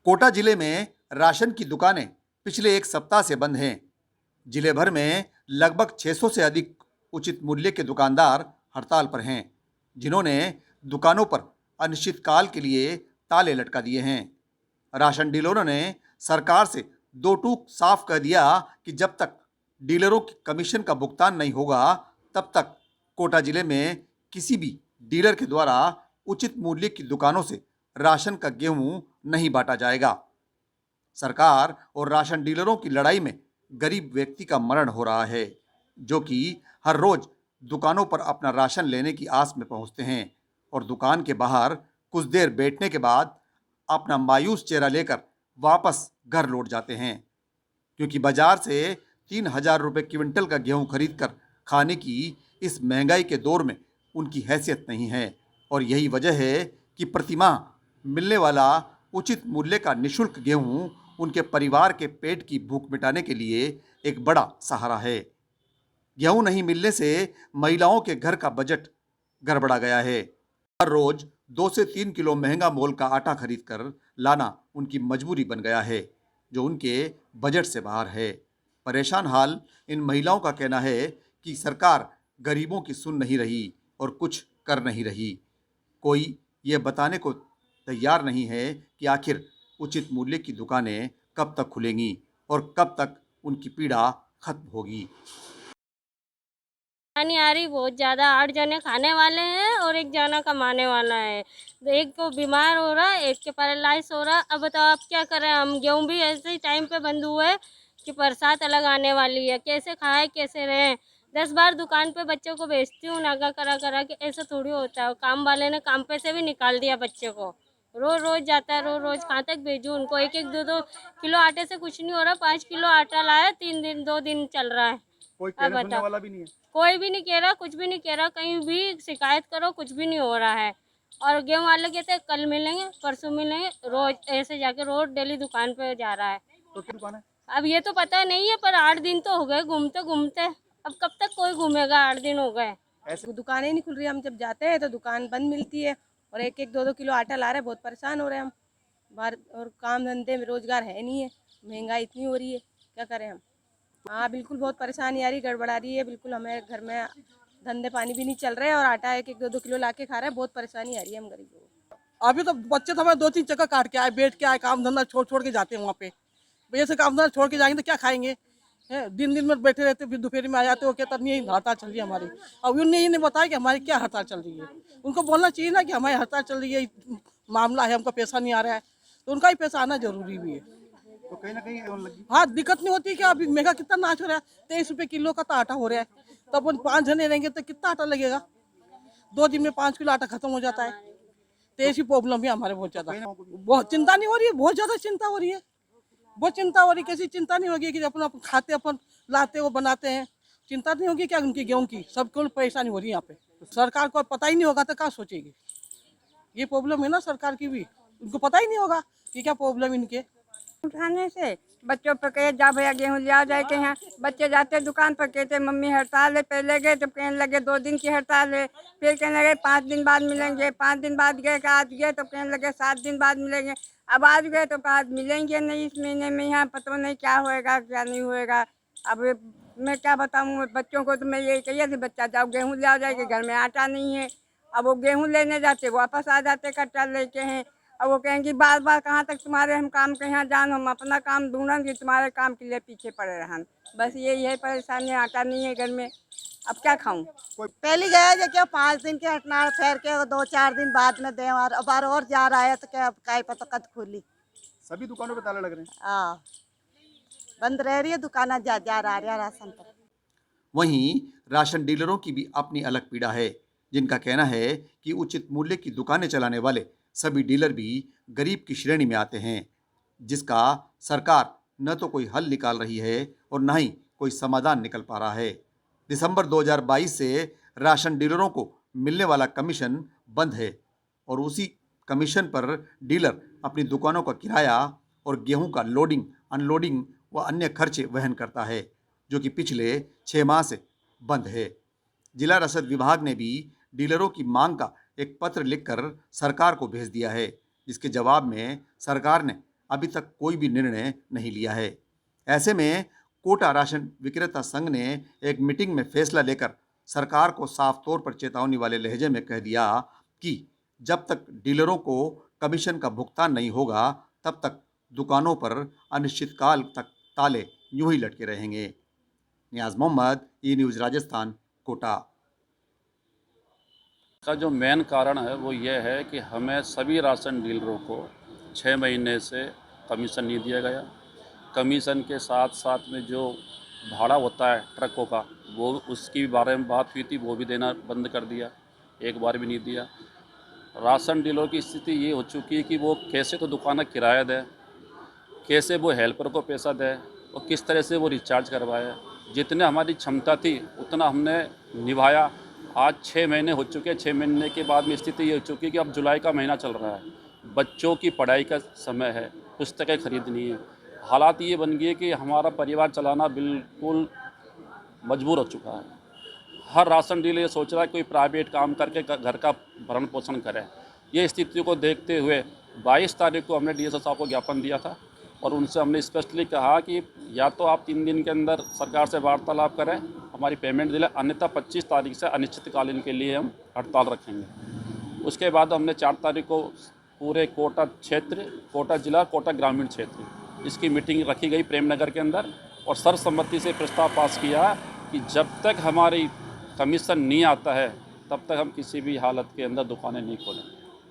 कोटा जिले में राशन की दुकानें पिछले एक सप्ताह से बंद हैं। जिले भर में लगभग 600 से अधिक उचित मूल्य के दुकानदार हड़ताल पर हैं, जिन्होंने दुकानों पर अनिश्चितकाल के लिए ताले लटका दिए हैं। राशन डीलरों ने सरकार से दो टूक साफ कह दिया कि जब तक डीलरों की कमीशन का भुगतान नहीं होगा, तब तक कोटा जिले में किसी भी डीलर के द्वारा उचित मूल्य की दुकानों से राशन का गेहूं नहीं बांटा जाएगा। सरकार और राशन डीलरों की लड़ाई में गरीब व्यक्ति का मरण हो रहा है, जो कि हर रोज दुकानों पर अपना राशन लेने की आस में पहुंचते हैं और दुकान के बाहर कुछ देर बैठने के बाद अपना मायूस चेहरा लेकर वापस घर लौट जाते हैं, क्योंकि बाजार से 3,000 रुपये क्विंटल का गेहूं खरीद कर खाने की इस महंगाई के दौर में उनकी हैसियत नहीं है। और यही वजह है कि प्रतिमाह मिलने वाला उचित मूल्य का निःशुल्क गेहूं उनके परिवार के पेट की भूख मिटाने के लिए एक बड़ा सहारा है। गेहूं नहीं मिलने से महिलाओं के घर का बजट गड़बड़ा गया है। हर रोज 2 से 3 किलो महंगा मोल का आटा खरीद कर लाना उनकी मजबूरी बन गया है, जो उनके बजट से बाहर है। परेशान हाल इन महिलाओं का कहना है कि सरकार गरीबों की सुन नहीं रही और कुछ कर नहीं रही। कोई ये बताने को तैयार नहीं है कि आखिर उचित मूल्य की दुकानें कब तक खुलेंगी और कब तक उनकी पीड़ा खत्म होगी। नहीं आ रही बहुत ज़्यादा। 8 जने खाने वाले हैं और 1 जना कमाने वाला है। तो एक को बीमार हो रहा है, एक के पैरालाइज हो रहा है। अब बताओ आप क्या करें? हम गेहूँ भी ऐसे ही टाइम पे बंद हुए कि बरसात अलग आने वाली है। कैसे खाएं कैसे रहें? 10 बार दुकान पे बच्चों को भेजती हूँ नागा करा करा के। ऐसा थोड़ी होता है। काम वाले ने काम पे से भी निकाल दिया बच्चे को। रोज रोज जाता है, रोज रोज कहाँ तक भेजूँ उनको? एक एक दो दो किलो आटे से कुछ नहीं हो रहा। 5 किलो आटा लाया, 3 दिन 2 दिन चल रहा है। कोई अब कहने सुनने बताओ, वाला भी नहीं है। कोई भी नहीं कह रहा, कुछ भी नहीं कह रहा। कहीं भी शिकायत करो कुछ भी नहीं हो रहा है। और गेहूं वाले कहते हैं कल मिलेंगे परसों मिलेंगे, रोज ऐसे जाके रोज डेली दुकान पे जा रहा है। तो क्या दुकान है? अब ये तो पता नहीं है, पर 8 दिन तो हो गए घूमते घूमते। अब कब तक कोई घूमेगा? 8 दिन हो गए। ऐसे दुकानें ही नहीं खुल रही। हम जब जाते हैं तो दुकान बंद मिलती है और एक एक दो दो किलो आटा ला रहे हैं। बहुत परेशान हो रहे हैं हम बाहर, और काम धंधे में रोजगार है नहीं है। महंगाई इतनी हो रही है, क्या करें हम? हाँ बिल्कुल, बहुत परेशानी आ रही, गड़बड़ा रही है बिल्कुल। हमें घर में धंधे पानी भी नहीं चल रहे और आटा एक एक दो दो किलो ला के खा रहे हैं। बहुत परेशानी आ रही है हम गरीबों को। अभी तो बच्चे तो हमारे 2-3 चक्कर काट के आए, बैठ के आए, काम धंधा छोड़ छोड़ के जाते हैं वहाँ पे। भैया से काम धंधा छोड़ के जाएंगे तो क्या खाएंगे? दिन दिन में बैठे रहते, फिर दोपहर में आ जाते हो, कहता नहीं हड़ताल चल रही है हमारी। अब उन्हें ये नहीं बताया कि हमारी क्या हड़ताल चल रही है। उनको बोलना चाहिए ना कि हमारी हड़ताल चल रही है, मामला है, हमको पैसा नहीं आ रहा है। तो उनका ही पैसा आना जरूरी भी है। तो कहीं ना कहीं लगी। हाँ, दिक्कत नहीं होती क्या? अभी महंगा कितना नाच हो रहा है, 23 रुपये किलो का तो आटा हो रहा है। तो अपन 5 जने रहेंगे तो कितना आटा लगेगा? 2 दिन में 5 किलो आटा खत्म हो जाता है। तो ऐसी प्रॉब्लम है हमारे बहुत ज्यादा। बहुत चिंता नहीं हो रही है, बहुत ज्यादा चिंता हो रही है। बहुत चिंता हो रही है। कैसी चिंता नहीं होगी कि अपन अपन खाते, अपन लाते वो बनाते हैं। चिंता नहीं होगी क्या उनकी गेहूं की? सबको परेशानी हो रही है यहाँ पे। सरकार को पता ही नहीं होगा तो क्या सोचेगी? ये प्रॉब्लम है ना सरकार की भी, उनको पता ही नहीं होगा कि क्या प्रॉब्लम इनके। उठाने से बच्चों पर कहे जा भैया गेहूँ ले आ जाए के यहाँ। बच्चे जाते दुकान पर, कहते मम्मी हड़ताल है। पहले गए तो कहने लगे 2 दिन की हड़ताल है, फिर कहने लगे 5 दिन बाद मिलेंगे। 5 दिन बाद गए, आज गए तो कहने लगे 7 दिन बाद मिलेंगे। अब आज गए तो आज मिलेंगे नहीं इस महीने में। यहाँ पता नहीं क्या होएगा क्या नहीं होएगा। अब मैं क्या बताऊँ बच्चों को? तो मैं यही कहिए थी बच्चा जाओ गेहूँ ले आ जाएगा, घर में आटा नहीं है। अब वो गेहूँ लेने जाते वापस आ जाते कट्टा लेके हैं। अब वो कहेंगे बार बार कहाँ तक तुम्हारे हम काम के यहाँ जान, हम अपना काम ढूंढेंगे, तुम्हारे काम के लिए पीछे पड़े रहन। बस यही है परेशानी, आटा नहीं है घर में। अब क्या खाऊं? पहली गया जो क्या 5 दिन के हटनाड़ फेर के 2-4 दिन बाद में दे, और अब और जा रहा है तो क्या काय पता कद खुली। सभी दुकानों पे ताले लग रहे हैं। हाँ, बंद रह रही है दुकान, जा जा रहा है राशन पर। वहीं राशन डीलरों की भी अपनी अलग पीड़ा है, जिनका कहना है कि उचित मूल्य की दुकानें चलाने वाले सभी डीलर भी गरीब की श्रेणी में आते हैं, जिसका सरकार न तो कोई हल निकाल रही है और न ही कोई समाधान निकल पा रहा है। दिसंबर 2022 से राशन डीलरों को मिलने वाला कमीशन बंद है और उसी कमीशन पर डीलर अपनी दुकानों का किराया और गेहूं का लोडिंग, अनलोडिंग व अन्य खर्चे वहन करता है, जो कि पिछले 6 माह से बंद है। जिला रसद विभाग ने भी डीलरों की मांग का एक पत्र लिखकर सरकार को भेज दिया है, जिसके जवाब में सरकार ने अभी तक कोई भी निर्णय नहीं लिया है। ऐसे में कोटा राशन विक्रेता संघ ने एक मीटिंग में फैसला लेकर सरकार को साफ तौर पर चेतावनी वाले लहजे में कह दिया कि जब तक डीलरों को कमीशन का भुगतान नहीं होगा तब तक दुकानों पर अनिश्चितकाल तक ताले यूं ही लटके रहेंगे। नियाज मोहम्मद, ई न्यूज़ राजस्थान, कोटा। का जो मेन कारण है वो ये है कि हमें सभी राशन डीलरों को 6 महीने से कमीशन नहीं दिया गया। कमीशन के साथ साथ में जो भाड़ा होता है ट्रकों का, वो उसकी बारे में बात हुई थी, वो भी देना बंद कर दिया, एक बार भी नहीं दिया। राशन डीलरों की स्थिति ये हो चुकी है कि वो कैसे तो दुकान का किराया दें, कैसे वो हेल्पर को पैसा दें और किस तरह से वो रिचार्ज करवाए। जितने हमारी क्षमता थी उतना हमने निभाया। आज 6 महीने हो चुके हैं। 6 महीने के बाद में स्थिति ये हो चुकी है कि अब जुलाई का महीना चल रहा है, बच्चों की पढ़ाई का समय है, पुस्तकें खरीदनी है। हालात ये बन गए कि हमारा परिवार चलाना बिल्कुल मजबूर हो चुका है। हर राशन डीलर ये सोच रहा है कोई प्राइवेट काम करके घर का भरण पोषण करे। ये स्थिति को देखते हुए 22 तारीख को हमने डीएसओ साहब को ज्ञापन दिया था और उनसे हमने स्पष्टली कहा कि या तो आप 3 दिन के अंदर सरकार से वार्तालाप करें, हमारी पेमेंट दिलाएं, अन्यथा 25 तारीख से अनिश्चितकालीन के लिए हम हड़ताल रखेंगे। उसके बाद हमने 4 तारीख को पूरे कोटा क्षेत्र, कोटा जिला, कोटा ग्रामीण क्षेत्र, इसकी मीटिंग रखी गई प्रेमनगर के अंदर और सर्वसम्मति से प्रस्ताव पास किया कि जब तक हमारी कमीशन नहीं आता है तब तक हम किसी भी हालत के अंदर दुकानें नहीं खोलें।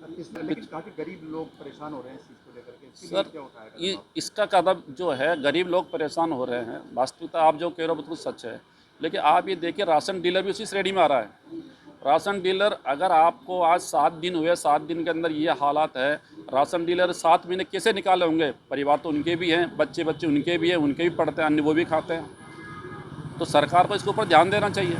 लेकिन काफ़ी गरीब लोग परेशान हो रहे हैं इस चीज़ को लेकर के, इसके लिए सर क्या होता है? ये इसका कदम जो है, गरीब लोग परेशान हो रहे हैं, वास्तविकता आप जो कह रहे हो बिल्कुल सच है। लेकिन आप ये देखिए, राशन डीलर भी उसी श्रेणी में आ रहा है। राशन डीलर, अगर आपको आज 7 दिन हुए, 7 दिन के अंदर ये हालात है, राशन डीलर 7 महीने कैसे निकाले होंगे? परिवार तो उनके भी हैं, बच्चे उनके भी हैं, उनके भी पढ़ते हैं, अन्य वो भी खाते हैं। तो सरकार को इसके ऊपर ध्यान देना चाहिए।